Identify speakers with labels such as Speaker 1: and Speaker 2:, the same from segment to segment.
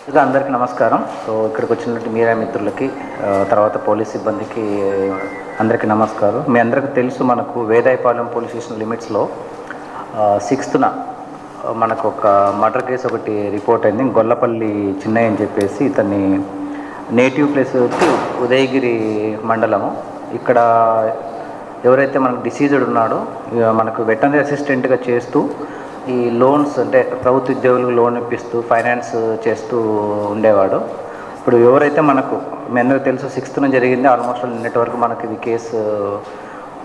Speaker 1: అందరికీ నమస్కారం. సో ఇక్కడికి వచ్చినటువంటి మీడియా మిత్రులకి తర్వాత పోలీస్ సిబ్బందికి అందరికీ నమస్కారం. మీ అందరికీ తెలుసు, మనకు వేదాయపాలెం పోలీస్ స్టేషన్ లిమిట్స్లో 6th మనకు ఒక మర్డర్ కేసు ఒకటి రిపోర్ట్ అయింది. గొల్లపల్లి చిన్నయ్య అని చెప్పేసి ఇతన్ని నేటివ్ ప్లేస్ వచ్చి ఉదయగిరి మండలము. ఇక్కడ ఎవరైతే మనకు డిసీజ్డ్ ఉన్నాడో మనకు వెటర్నరీ అసిస్టెంట్గా చేస్తూ ఈ లోన్స్ అంటే ప్రభుత్వ ఉద్యోగులకు లోన్ ఇప్పిస్తూ ఫైనాన్స్ చేస్తూ ఉండేవాడు. ఇప్పుడు ఎవరైతే మనకు మీ అందరికీ తెలుసు 6th జరిగింది. ఆల్మోస్ట్ నిన్నటి వరకు మనకి ఇది కేసు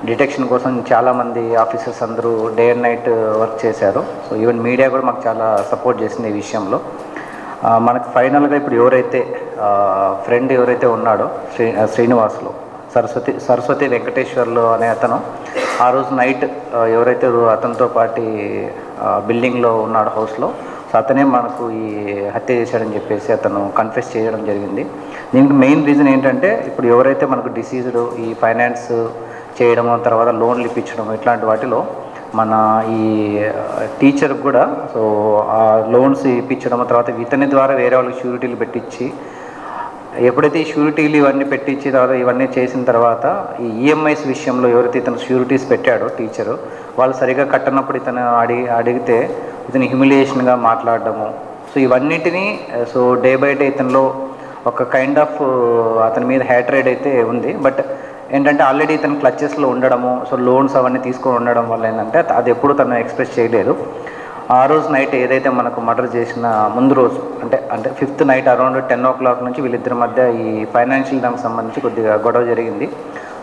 Speaker 1: డిటెక్షన్ కోసం చాలామంది ఆఫీసర్స్ అందరూ డే అండ్ నైట్ వర్క్ చేశారు. సో ఈవెన్ మీడియా కూడా మాకు చాలా సపోర్ట్ చేసింది ఈ విషయంలో. మనకు ఫైనల్గా ఇప్పుడు ఎవరైతే ఫ్రెండ్ ఎవరైతే ఉన్నాడో శ్రీనివాసులో సరస్వతి వెంకటేశ్వర్లు అనే అతను ఆ రోజు నైట్ ఎవరైతే అతనితో పాటు బిల్డింగ్లో ఉన్నాడు హౌస్లో, సో అతనే మనకు ఈ హత్య చేశాడని చెప్పేసి అతను కన్ఫెస్ చేయడం జరిగింది. దీనికి మెయిన్ రీజన్ ఏంటంటే ఇప్పుడు ఎవరైతే మనకు డిసీజ్డ్ ఈ ఫైనాన్స్ చేయడము, తర్వాత లోన్లు ఇప్పించడం, ఇట్లాంటి వాటిలో మన ఈ టీచర్కి కూడా సో ఆ లోన్స్ ఇప్పించడం, తర్వాత ఇతని ద్వారా వేరే వాళ్ళకి షూరిటీలు పెట్టించి ఎప్పుడైతే ఈ షూరిటీలు ఇవన్నీ పెట్టించి తర్వాత ఇవన్నీ చేసిన తర్వాత ఈ ఈఎంఐస్ విషయంలో ఎవరైతే ఇతను షూరిటీస్ పెట్టాడో టీచరు, వాళ్ళు సరిగా కట్టనప్పుడు ఇతను అడిగితే ఇతను హ్యూమిలియేషన్గా మాట్లాడడము, సో ఇవన్నిటినీ సో డే బై డే ఇతనిలో ఒక కైండ్ ఆఫ్ అతని మీద హ్యాట్రేడ్ అయితే ఉంది. బట్ ఏంటంటే ఆల్రెడీ ఇతను క్లచెస్లో ఉండడము, సో లోన్స్ అవన్నీ తీసుకొని ఉండడం వల్ల ఏంటంటే అది ఎప్పుడు తను ఎక్స్ప్రెస్ చేయలేదు. ఆ రోజు నైట్ ఏదైతే మనకు మర్డర్ చేసిన ముందు రోజు అంటే 5th నైట్ అరౌండ్ 10 o'clock నుంచి వీళ్ళిద్దరి మధ్య ఈ ఫైనాన్షియల్ దానికి సంబంధించి కొద్దిగా గొడవ జరిగింది.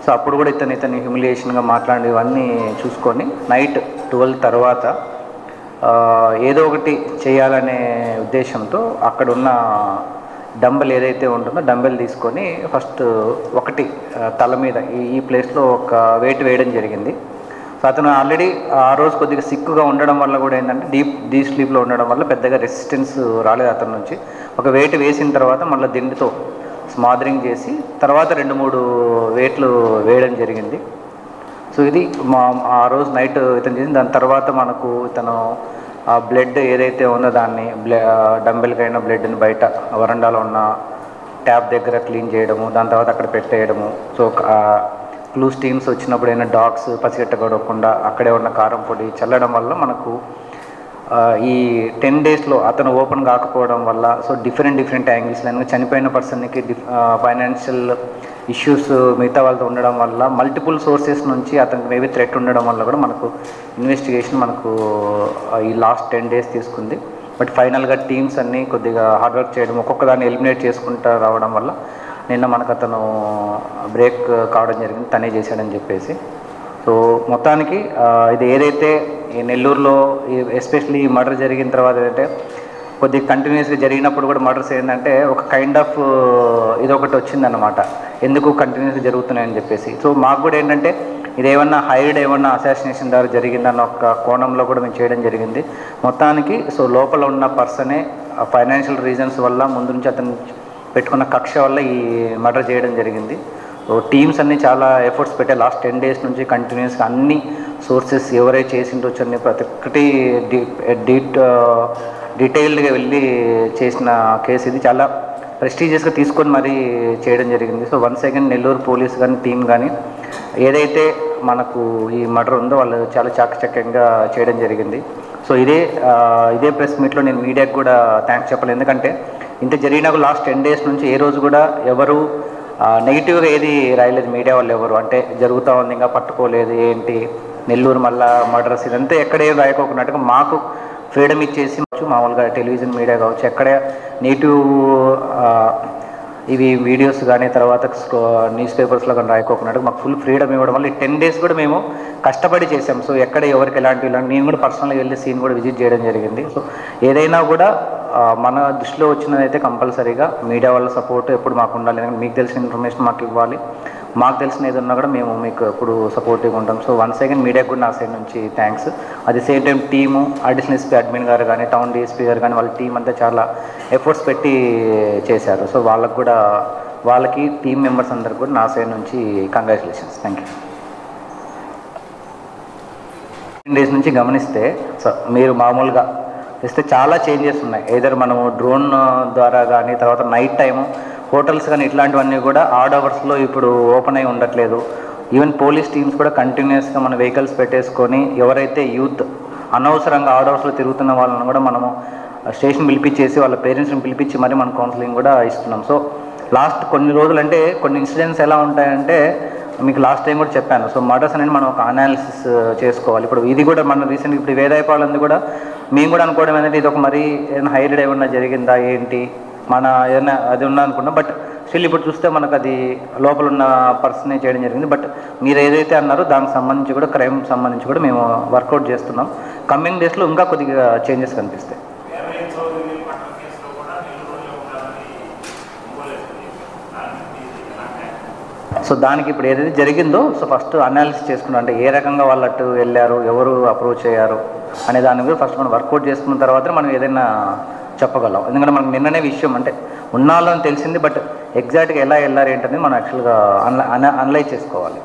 Speaker 1: సో అప్పుడు కూడా ఇతను హ్యూమిలియేషన్గా మాట్లాడి ఇవన్నీ చూసుకొని నైట్ 12 తర్వాత ఏదో ఒకటి చేయాలనే ఉద్దేశంతో అక్కడున్న డంబెల్ ఏదైతే ఉంటుందో డంబెల్ తీసుకొని ఫస్ట్ ఒకటి తల మీద ఈ ప్లేస్లో ఒక వెయిట్ వేయడం జరిగింది. సో అతను ఆల్రెడీ ఆ రోజు కొద్దిగా సిక్కుగా ఉండడం వల్ల కూడా ఏంటంటే డీప్ స్లీప్లో ఉండడం వల్ల పెద్దగా రెసిస్టెన్స్ రాలేదు అతని నుంచి. ఒక వెయిట్ వేసిన తర్వాత మళ్ళీ దిండుతో స్మాదరింగ్ చేసి తర్వాత 2-3 వెయిట్లు వేయడం జరిగింది. సో ఇది ఆ రోజు నైట్ ఇతను చేసింది. దాని తర్వాత మనకు ఇతను ఆ బ్లడ్ ఏదైతే ఉందో దాన్ని డంబెల్కైనా బ్లడ్ని బయట వరండాలో ఉన్న ట్యాప్ దగ్గర క్లీన్ చేయడము, దాని తర్వాత అక్కడ పెట్టేయడము. సో క్లూస్ టీమ్స్ వచ్చినప్పుడు అయినా డాగ్స్ పసిగట్టగొడకుండా అక్కడే ఉన్న కారం పొడి చల్లడం వల్ల మనకు ఈ 10 daysలో అతను ఓపెన్ కాకపోవడం వల్ల సో డిఫరెంట్ యాంగిల్స్లో చనిపోయిన పర్సన్కి ఫైనాన్షియల్ ఇష్యూస్ మిగతా వాళ్ళతో ఉండడం వల్ల మల్టిపుల్ సోర్సెస్ నుంచి అతనికి మేబీ థ్రెట్ ఉండడం వల్ల కూడా మనకు ఇన్వెస్టిగేషన్ మనకు ఈ లాస్ట్ 10 days తీసుకుంది. బట్ ఫైనల్గా టీమ్స్ అన్నీ కొద్దిగా హార్డ్ వర్క్ చేయడం, ఒక్కొక్క దాన్ని ఎలిమినేట్ చేసుకుంటూ రావడం వల్ల నిన్న మనకు అతను బ్రేక్ కావడం జరిగింది, తనే చేశాడని చెప్పేసి. సో మొత్తానికి ఇది ఏదైతే ఈ నెల్లూరులో ఎస్పెషల్లీ మర్డర్ జరిగిన తర్వాత ఏంటంటే కొద్దిగా కంటిన్యూస్గా జరిగినప్పుడు కూడా మర్డర్స్ ఏంటంటే ఒక కైండ్ ఆఫ్ ఇదొకటి వచ్చిందన్నమాట, ఎందుకు కంటిన్యూస్గా జరుగుతున్నాయని చెప్పేసి. సో మాకు కూడా ఏంటంటే ఇదేమన్నా హైడ్ ఏమన్నా అసాసినేషన్ ద్వారా జరిగిందన్న ఒక కోణంలో కూడా మేము చేయడం జరిగింది. మొత్తానికి సో లోపల ఉన్న పర్సనే ఫైనాన్షియల్ రీజన్స్ వల్ల ముందు నుంచి అతను పెట్టుకున్న కక్ష వల్ల ఈ మర్డర్ చేయడం జరిగింది. సో టీమ్స్ అన్నీ చాలా ఎఫర్ట్స్ పెట్టే లాస్ట్ 10 days నుంచి కంటిన్యూస్గా అన్ని సోర్సెస్ ఎవరైతే చేసిండొచ్చు అన్ని ప్రతి ఒక్కటి డీటెయిల్డ్గా వెళ్ళి చేసిన కేసు. ఇది చాలా ప్రెస్టీజియస్గా తీసుకొని మరీ చేయడం జరిగింది. So once again Nellore police కానీ టీం కానీ ఏదైతే మనకు ఈ మర్డర్ ఉందో వాళ్ళు చాలా చాకచక్యంగా చేయడం జరిగింది. సో ఇదే ప్రెస్ మీట్లో నేను మీడియాకు కూడా థ్యాంక్స్ చెప్పాలి. ఎందుకంటే ఇంత జరిగినా లాస్ట్ 10 days నుంచి ఏ రోజు కూడా ఎవరు నెగిటివ్గా ఏది రాయలేదు మీడియా వాళ్ళు ఎవరు. అంటే జరుగుతూ ఉంది ఇంకా పట్టుకోలేదు ఏంటి నెల్లూరు మళ్ళా మర్డర్స్ ఇదంతా ఎక్కడే రాయకోకున్నట్టుగా మాకు ఫ్రీడమ్ ఇచ్చేసి మామూలుగా టెలివిజన్ మీడియా కావచ్చు ఎక్కడ నెగిటివ్ ఇవి వీడియోస్ కానీ తర్వాత న్యూస్ పేపర్స్లో కానీ రాయకోకున్నట్టు మాకు ఫుల్ ఫ్రీడమ్ ఇవ్వడం వల్ల 10 days కూడా మేము కష్టపడి చేసాం. సో ఎక్కడ ఎవరికి ఎలాంటి నేను కూడా పర్సనల్గా వెళ్ళి సీన్ కూడా విజిట్ చేయడం జరిగింది. సో ఏదైనా కూడా మన దృష్టిలో వచ్చినదైతే కంపల్సరీగా మీడియా వాళ్ళ సపోర్ట్ ఎప్పుడు మాకు ఉండాలి. ఎందుకంటే మీకు తెలిసిన ఇన్ఫర్మేషన్ మాకు ఇవ్వాలి, మాకు తెలిసిన ఏదన్నా కూడా మేము మీకు ఎప్పుడు సపోర్టివ్గా ఉంటాం. సో వన్స్ అగైన్ మీడియాకు కూడా నా సైడ్ నుంచి thanks. At the same time team additional SP admin గారు కానీ టౌన్ డిఎస్పీ గారు కానీ వాళ్ళ టీం అంతా చాలా ఎఫర్ట్స్ పెట్టి చేశారు. సో వాళ్ళకి టీం మెంబర్స్ అందరికి కూడా నా సైడ్ నుంచి కంగ్రాచులేషన్స్. Thank you. 10 days నుంచి గమనిస్తే సో మీరు మామూలుగా ఇస్తే చాలా చేంజెస్ ఉన్నాయి. ఏదర్ మనము డ్రోన్ ద్వారా కానీ, తర్వాత నైట్ టైము హోటల్స్ కానీ ఇట్లాంటివన్నీ కూడా ఆడ్ అవర్స్లో ఇప్పుడు ఓపెన్ అయి ఉండట్లేదు. ఈవెన్ పోలీస్ టీమ్స్ కూడా కంటిన్యూస్గా మన వెహికల్స్ పెట్టేసుకొని ఎవరైతే యూత్ అనవసరంగా ఆడ్ అవర్స్లో తిరుగుతున్న వాళ్ళని కూడా మనము స్టేషన్ పిలిపించేసి వాళ్ళ పేరెంట్స్ని పిలిపించి మరి మనం కౌన్సిలింగ్ కూడా ఇస్తున్నాం. సో లాస్ట్ కొన్ని రోజులు అంటే కొన్ని ఇన్సిడెంట్స్ ఎలా ఉంటాయంటే మీకు లాస్ట్ టైం కూడా చెప్పాను. సో మర్డర్స్ అనేది మనం ఒక అనాలిసిస్ చేసుకోవాలి. ఇప్పుడు ఇది కూడా మన రీసెంట్గా ఇప్పుడు వేదాయపాలంది కూడా మేము కూడా అనుకోవడం ఏంటంటే ఇది ఒక మరీ ఏదైనా హైరైడ్ ఏమన్నా జరిగిందా ఏంటి మన ఏదైనా అది ఉన్నా అనుకున్నాం. బట్ స్టిల్ ఇప్పుడు చూస్తే మనకు అది లోపల ఉన్న పర్సనే చేయడం జరిగింది. బట్ మీరు ఏదైతే అన్నారో దానికి సంబంధించి కూడా క్రైమ్ సంబంధించి కూడా మేము వర్కౌట్ చేస్తున్నాం. కమింగ్ డేస్లో ఇంకా కొద్దిగా చేంజెస్ కనిపిస్తాయి. సో దానికి ఇప్పుడు ఏదైతే జరిగిందో సో ఫస్ట్ అనాలిసిస్ చేసుకున్నాం. అంటే ఏ రకంగా వాళ్ళు అటు వెళ్ళారు, ఎవరు అప్రోచ్ అయ్యారు అనే దాని మీద ఫస్ట్ మనం వర్కౌట్ చేసుకున్న తర్వాత మనం ఏదైనా చెప్పగలం. ఎందుకంటే మనకు నిన్ననే విషయం అంటే ఉన్నాళ్ళని తెలిసింది, బట్ ఎగ్జాక్ట్గా ఎలా వెళ్ళారు ఏంటనేది మనం యాక్చువల్గా అనలైజ్ చేసుకోవాలి.